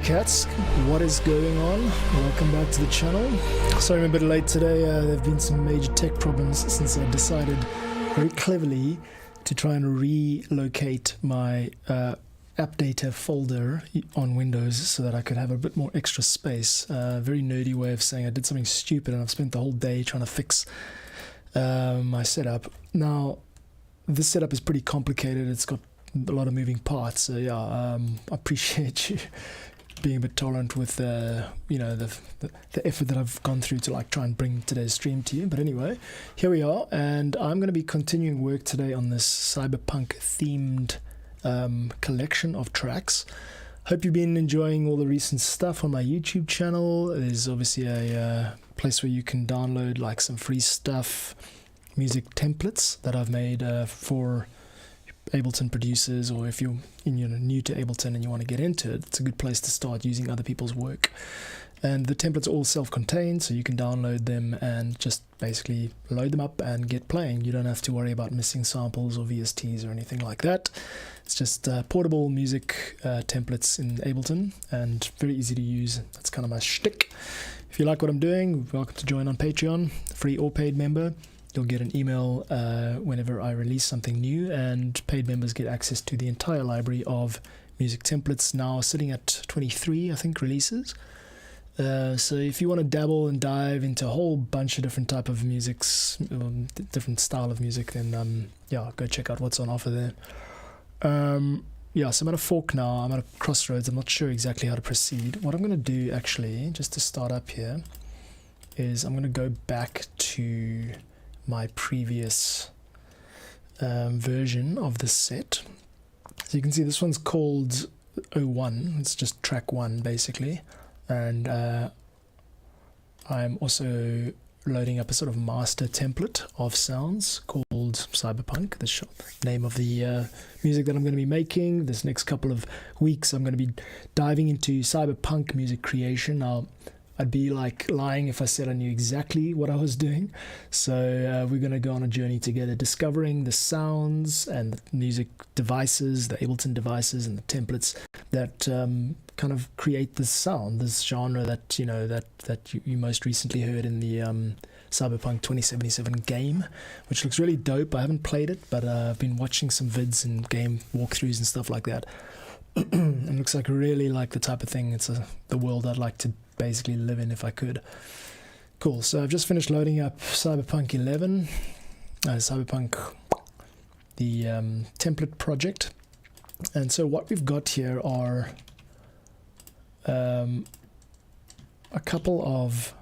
Cats, what is going on? Welcome back to the channel. Sorry I'm a bit late today. There have been some major tech problems since I decided very cleverly to try and relocate my app data folder on Windows so that I could have a bit more extra space. Very nerdy way of saying I did something stupid and I've spent the whole day trying to fix my setup. Now, this setup is pretty complicated. It's got a lot of moving parts. So yeah, I appreciate you being a bit tolerant with you know, the effort that I've gone through to like try and bring today's stream to you. But anyway, here we are, and I'm going to be continuing work today on this Cyberpunk themed collection of tracks. Hope you've been enjoying all the recent stuff on my YouTube channel. There's obviously a place where you can download like some free stuff, music templates that I've made for Ableton producers, or if you're new to Ableton and you want to get into it, it's a good place to start using other people's work. And the templates are all self-contained, so you can download them and just basically load them up and get playing. You don't have to worry about missing samples or VSTs or anything like that. It's just portable music templates in Ableton, and very easy to use. That's kind of my shtick. If you like what I'm doing, welcome to join on Patreon, free or paid member. You'll get an email whenever I release something new, and paid members get access to the entire library of music templates, now sitting at 23, I think, releases. So if you want to dabble and dive into a whole bunch of different type of musics, different style of music, then yeah, go check out what's on offer there. Yeah, so I'm at a fork now. I'm at a crossroads. I'm not sure exactly how to proceed. What I'm going to do, actually, just to start up here, is I'm going to go back to my previous version of this set. So you can see this one's called 01. It's just track 1 basically, and I'm also loading up a sort of master template of sounds called Cyberpunk, the name of the music that I'm going to be making. This next couple of weeks I'm going to be diving into Cyberpunk music creation. Now, I'd be like lying if I said I knew exactly what I was doing. So we're going to go on a journey together, discovering the sounds and the music devices, the Ableton devices and the templates that kind of create this sound, this genre that, you know, that you most recently heard in the Cyberpunk 2077 game, which looks really dope. I haven't played it, but I've been watching some vids and game walkthroughs and stuff like that. It looks like really like the type of thing. It's the world I'd like to basically live in if I could. Cool. So I've just finished loading up Cyberpunk 11, Cyberpunk, the template project. And so what we've got here are a couple of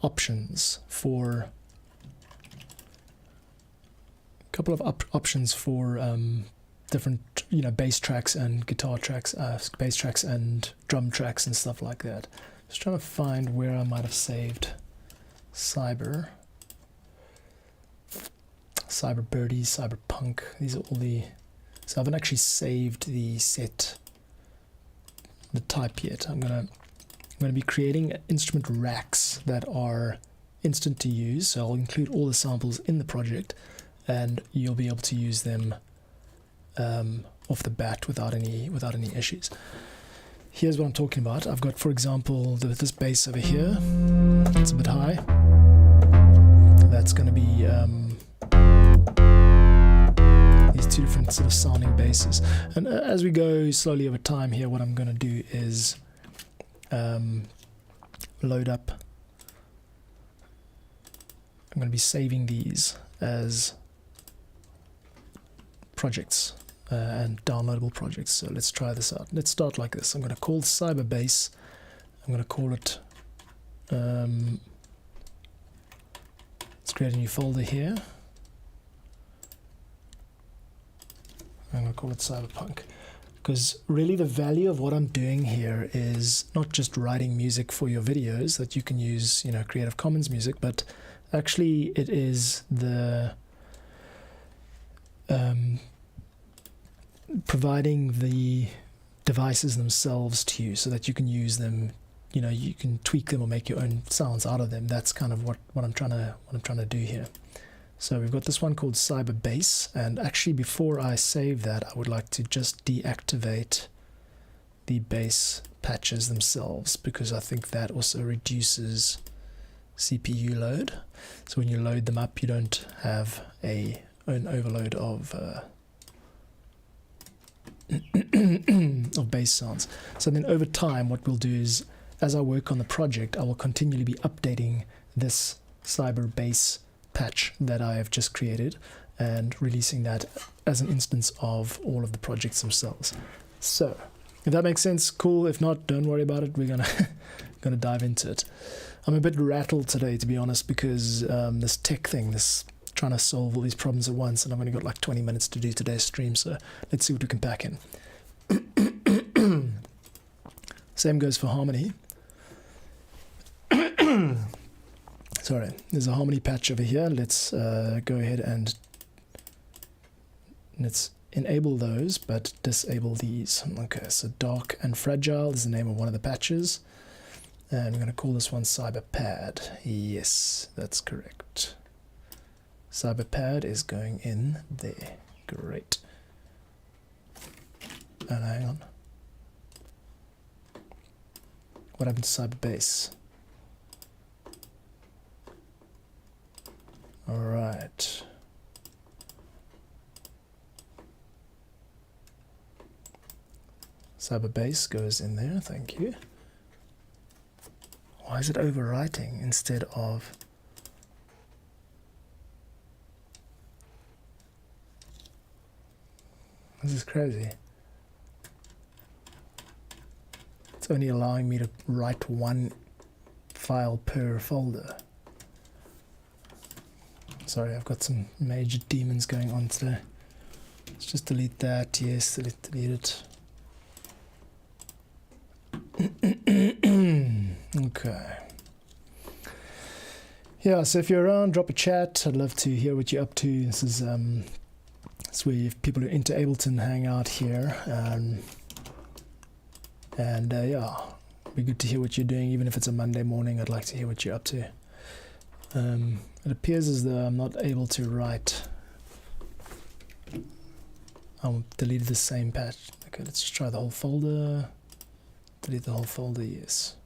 options for different, you know, bass tracks and guitar tracks, bass tracks and drum tracks and stuff like that. Just trying to find where I might have saved Cyber Birdies, Cyberpunk. These are all the. So I haven't actually saved the type yet. I'm gonna be creating instrument racks that are instant to use. So I'll include all the samples in the project, and you'll be able to use them off the bat without any issues. Here's what I'm talking about. I've got, for example, this bass over here. It's a bit high. That's going to be these two different different sort of sounding basses. And as we go slowly over time here, what I'm going to do is load up. I'm going to be saving these as projects and downloadable projects. So let's try this out. Let's start like this. I'm going to call Cyberbase. I'm going to call it, let's create a new folder here. I'm going to call it Cyberpunk, because really the value of what I'm doing here is not just writing music for your videos that you can use, you know, Creative Commons music, but actually it is the providing the devices themselves to you so that you can use them. You know, you can tweak them or make your own sounds out of them. That's kind of what I'm trying to do here. So we've got this one called Cyberbase, and actually before I save that, I would like to just deactivate the bass patches themselves, because I think that also reduces CPU load. So when you load them up, you don't have an overload of of bass sounds. So then over time, what we'll do is, as I work on the project, I will continually be updating this Cyberbase patch that I have just created and releasing that as an instance of all of the projects themselves. So if that makes sense, cool. If not, don't worry about it. We're gonna dive into it. I'm a bit rattled today, to be honest, because this tech thing, this trying to solve all these problems at once, and I've only got like 20 minutes to do today's stream, so let's see what we can pack in. Same goes for harmony. Sorry, there's a harmony patch over here. Let's go ahead and let's enable those, but disable these. Okay, so Dark and Fragile is the name of one of the patches. And I'm going to call this one Cyberpad. Yes, that's correct. Cyberpad is going in there. Great. And hang on. What happened to Cyberbase? Alright. Cyberbase goes in there, thank you. Why is it overwriting instead of... This is crazy. It's only allowing me to write one file per folder. Sorry, I've got some major demons going on today. Let's just delete that. Yes, delete it. Okay. Yeah, so if you're around, drop a chat. I'd love to hear what you're up to. This is it's where people who are into Ableton hang out here. And yeah, it'd be good to hear what you're doing, even if it's a Monday morning. I'd like to hear what you're up to. It appears as though I'm not able to write. I'll delete the same patch. Okay, let's just try the whole folder. Delete the whole folder, yes.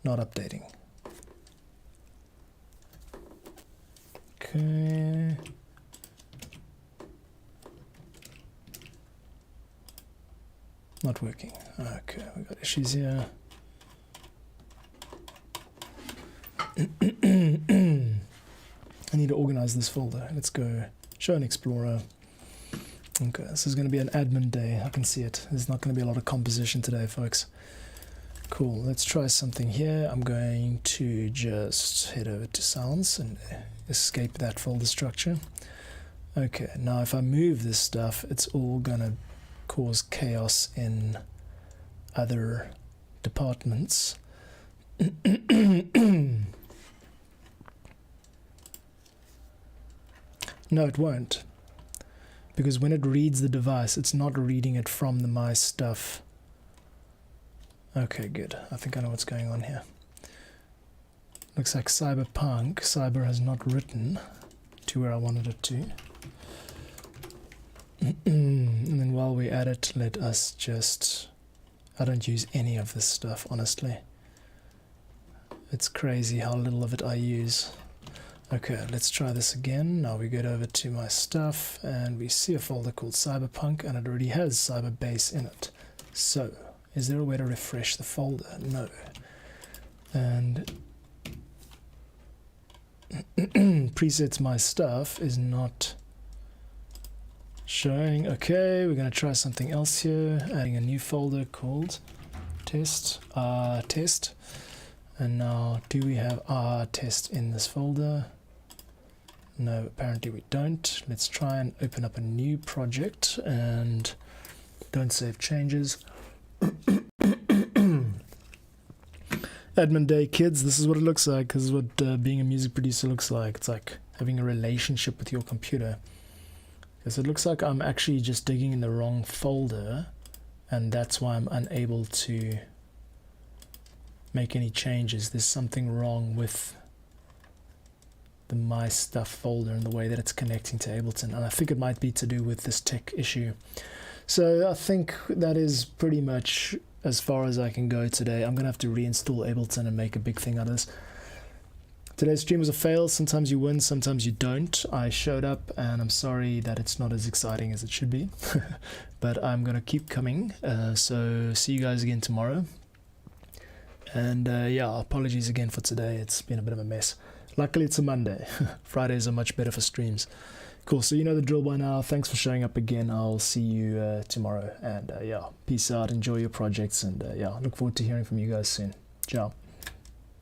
Not updating. Okay. Not working. Okay, we got issues here. I need to organize this folder. Let's go show and explorer. Okay, this is going to be an admin day. I can see it. There's not going to be a lot of composition today, folks. Cool. Let's try something here. I'm going to just head over to sounds and escape that folder structure. Okay, now if I move this stuff, it's all going to cause chaos in other departments. No, it won't. Because when it reads the device, it's not reading it from the my stuff. Okay, good. I think I know what's going on here. Looks like Cyberpunk. Cyber has not written to where I wanted it to. And then while we're at it, let us just... I don't use any of this stuff, honestly. It's crazy how little of it I use. Okay, let's try this again. Now we get over to my stuff and we see a folder called Cyberpunk, and it already has Cyberbase in it. So, is there a way to refresh the folder? No. And presets my stuff is not showing. Okay, we're going to try something else here. Adding a new folder called test. And now, do we have test in this folder? No, apparently we don't. Let's try and open up a new project and don't save changes. Admin day, kids. This is what it looks like. This is what being a music producer looks like. It's like having a relationship with your computer. Because it looks like I'm actually just digging in the wrong folder, and that's why I'm unable to make any changes. There's something wrong with the My Stuff folder and the way that it's connecting to Ableton, and I think it might be to do with this tech issue. So I think that is pretty much as far as I can go today. I'm gonna have to reinstall Ableton and make a big thing out of this. Today's stream was a fail. Sometimes you win, sometimes you don't. I showed up and I'm sorry that it's not as exciting as it should be. But I'm gonna keep coming, so see you guys again tomorrow. And yeah, apologies again for today. It's been a bit of a mess. Luckily it's a Monday. Fridays are much better for streams. Cool, so you know the drill by now. Thanks for showing up again. I'll see you tomorrow. And yeah, peace out, enjoy your projects, and yeah, look forward to hearing from you guys soon. Ciao.